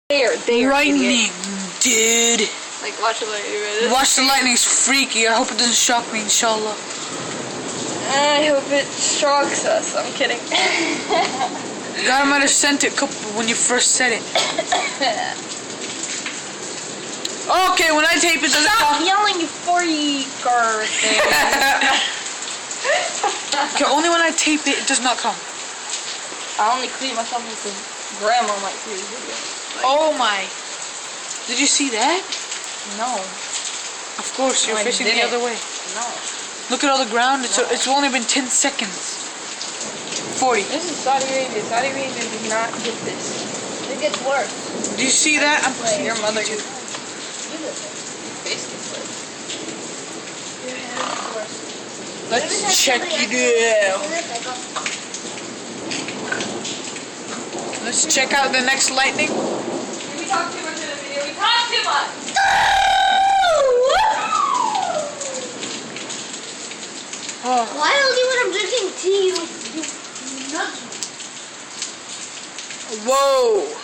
There, lightning, dude. Like, watch the lightning. Watch the lightning's freaky. I hope it doesn't shock me, inshallah. I hope it shocks us. I'm kidding. God might have sent it when you first said it. Okay, when I tape it, doesn't Stop yelling, you 40 car thing. Okay, only when I tape it, it does not come. I only clean myself because grandma might see this video. Like, Oh my. Did you see that? no. Of course, you're No, I fishing the didn't. other way. No. Look at all the ground. It's only been 10 seconds. 40. This is Saudi Arabia. Saudi Arabia did not get this. It gets worse. Do you see that? I'm Like, your mother gets. gets face gets worse. Let's check it out. Let's check out the next lightning. We talk too much in the video. We talk too much. Oh. Why only when I'm drinking tea you nudge me? Whoa.